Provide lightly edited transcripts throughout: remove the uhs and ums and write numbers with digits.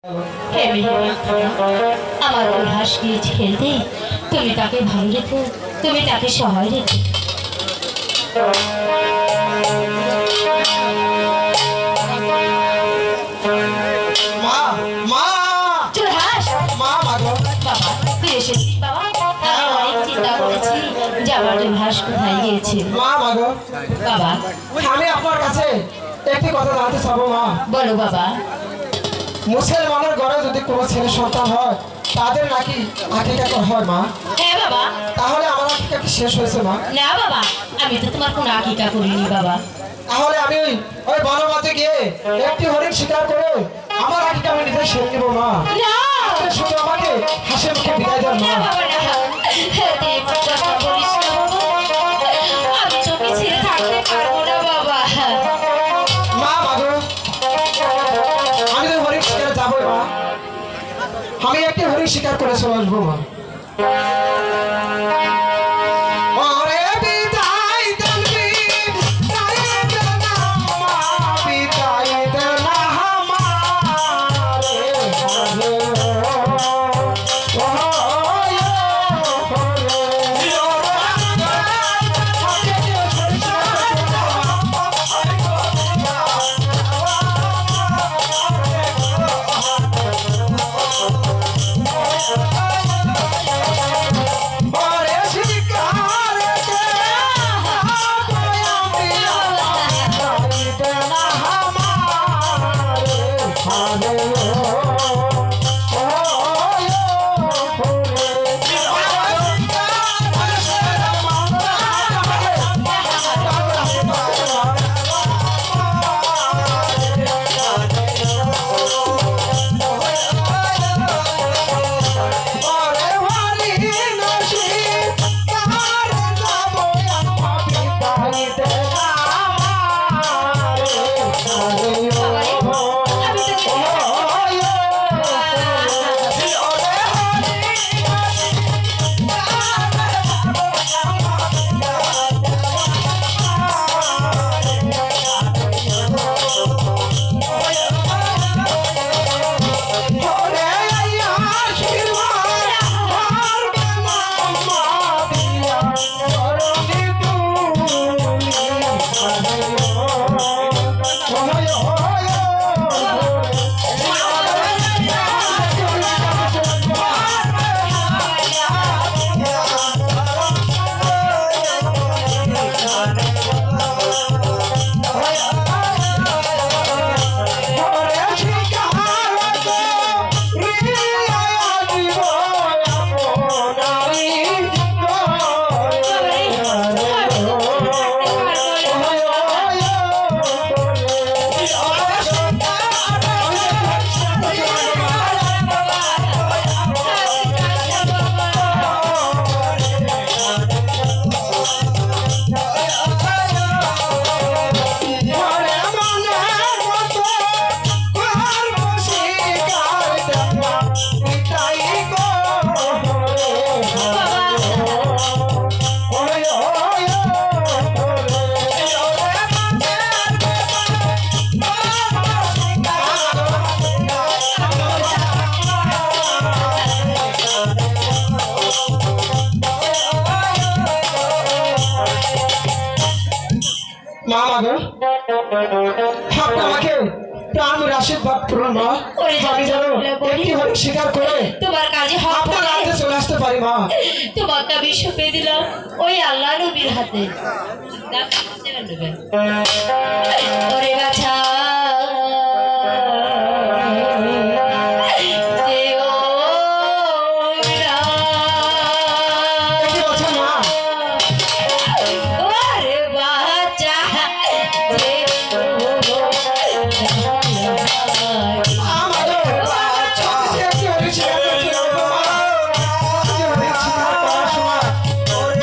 হে আমার উল্লাস গিয়েছে খেলতে, তুমি তাকে ভালো রেখো, তুমি তাকে সহায় রেখো। মা মা চুলহাস মা মাগো বাবা, তুই এসেছিস বাবা? আমি অনেক চিন্তা করেছি যে আমার উল্লাস কোথায় গিয়েছে। মা মাগো বাবা আমি আপনার কাছে একটি কথা জানতে চাবো মা। বলো বাবা। মুসলমানের ঘরে যদি কোনো ছেলে সন্তান হয় তাদের নাকি আকিকা হয় মা। হ্যাঁ বাবা। তাহলে আমার আকিকা কি শেষ হয়েছে মা? না বাবা, আমি তো তোমার কোনো আকিকা করিনি বাবা। তাহলে আমি ওই বনমাতে গিয়ে একটি হরিণ শিকার করে আমার আকিকা আমি নিজে সেরে নেবো মা। না শুধু আমাকে হাসি মুখে বিদায় দেন না মা। বাবা না, তুই এমন কথা বলিস না বাবা, আমি তোকে ছেড়ে থাকতে পারবো না বাবা। মা মাগো আমি তো হরিণ শিকারে যাবোই মা। আমি একটি হরিণ শিকার করে চলে আসবো মা। ওরে বিদায় দেন বিদায় দেন মা, বিদায় দেন আমারে ঘরে। ওরে শিকার কে আমি বিদায় দেন আমারে ঘরে। মা মাগো আপনি আমাকে প্রাণ আশীর্বাদ করুন মা। আমি যেন একটি হরিণ শিকার করে তোমার কাজে আপনার রাজ্যে চলে আসতে পারি মা। তোমাকে আমি সঁপে দিলাম ওই আল্লাহ নবীর হাতে। ওরে বাছা কি বলছেন মা? ওরে বাছা মা মাগো একটি হরিণ শিকার করতে যাবো মা। একটি হরিণ শিকার করার সময়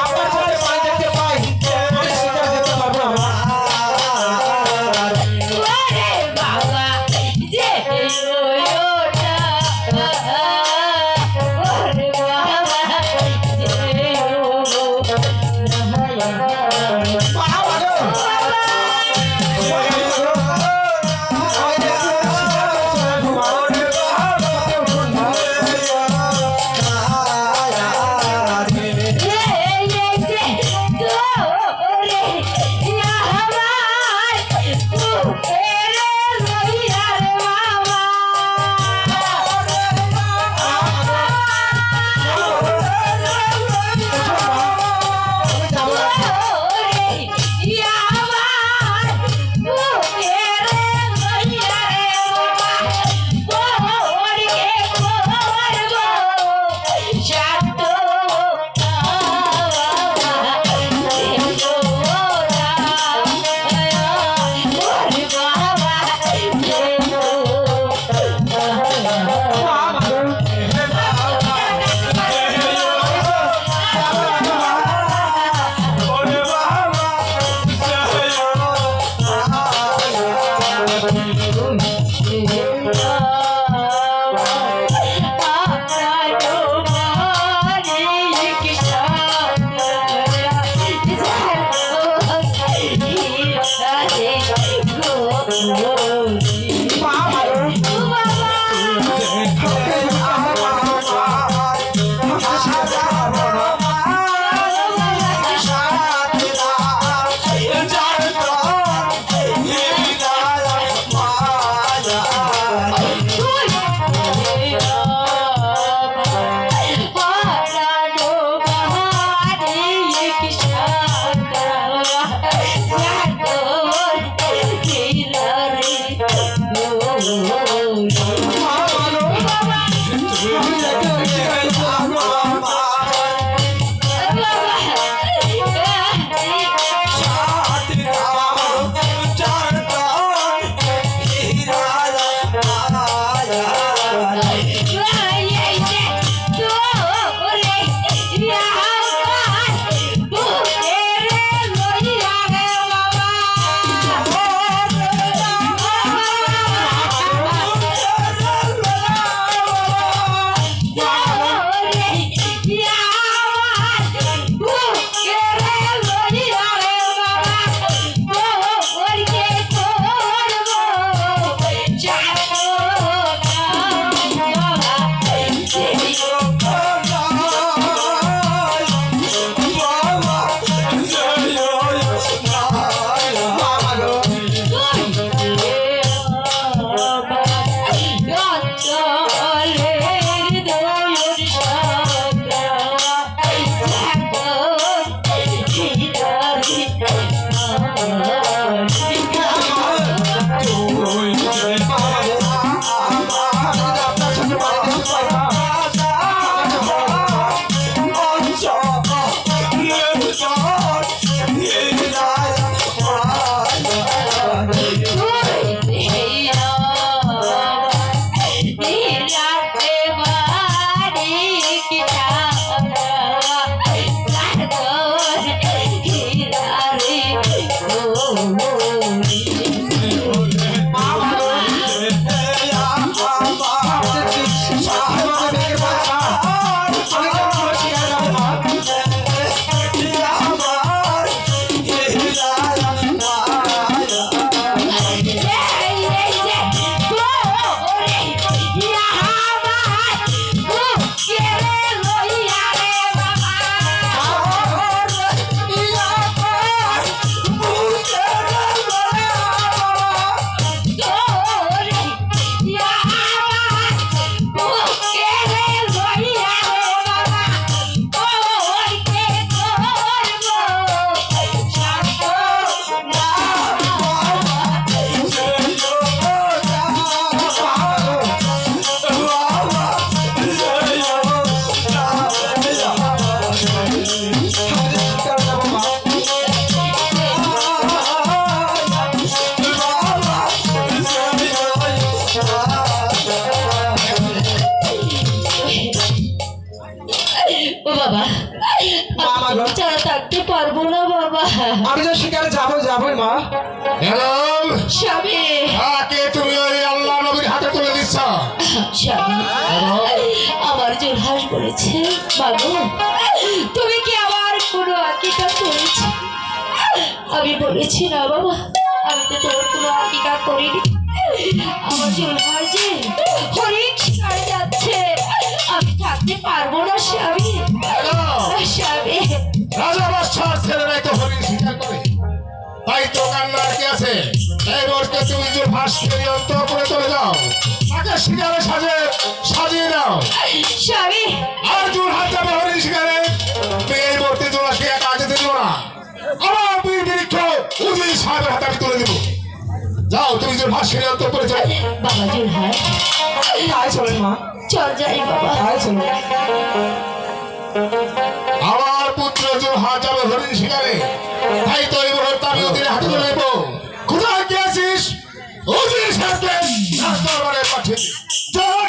আপনার চোখে পানি দেখতে পাই, আমি শিকার দেখতে পারবো না মা। এরম স্বামী তাকে তুমি ওই আল্লাহ নবীর হাতে তুলে দিচ্ছ। স্বামী এরম আমার জোরহাস বলেছে বাবু তুমি কি আমার কোনো আকিকা করেছ? আমি বলেছি না বাবা, আমি তো তোর কোনো আকিকা করিনি। আমার জোরহাস যে হরিণ শিকারে যাচ্ছে, আমি থাকতে পারবো না স্বামী। স্বামী রাজা বাদশার ছেলেরাই তো হরিণ শিকার করে, তাই তো কান্নার কি আছে? এই মুহূর্তে তুমি যে ফাঁস ফেরি অন্তঃপুরে চলে যাও, তাকে শিকারে সাজিয়ে দাও। স্বামী আর জোর হাত যাবে হরিণ শিকারে। তুমি এই মুহূর্তে জোড়াকে একা যেতে দিও না, আমার দুই বৃক্ষ উজির সাহেবের হাতে আমি তুলে দিব। যাও তুমি যে ফাঁস ফেরি অন্তঃপুরে যাও। বাবা জোরহাস তাই চলেন মা, চল যাই বাবা। তাই চলেন। আমার পুত্র জোর হাত যাবে হরিণ শিকারে, তাই তো এই মুহূর্তে আমি ওদের হাতে তুলে দেব। কোথায় কি আছিস? উজির সাহেবকে দরবারে পাঠিয়ে দিই। চল।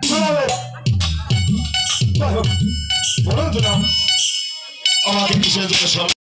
চলাবে। যাই হোক, বলুন তো না, আমাকে কিসের জন্য সব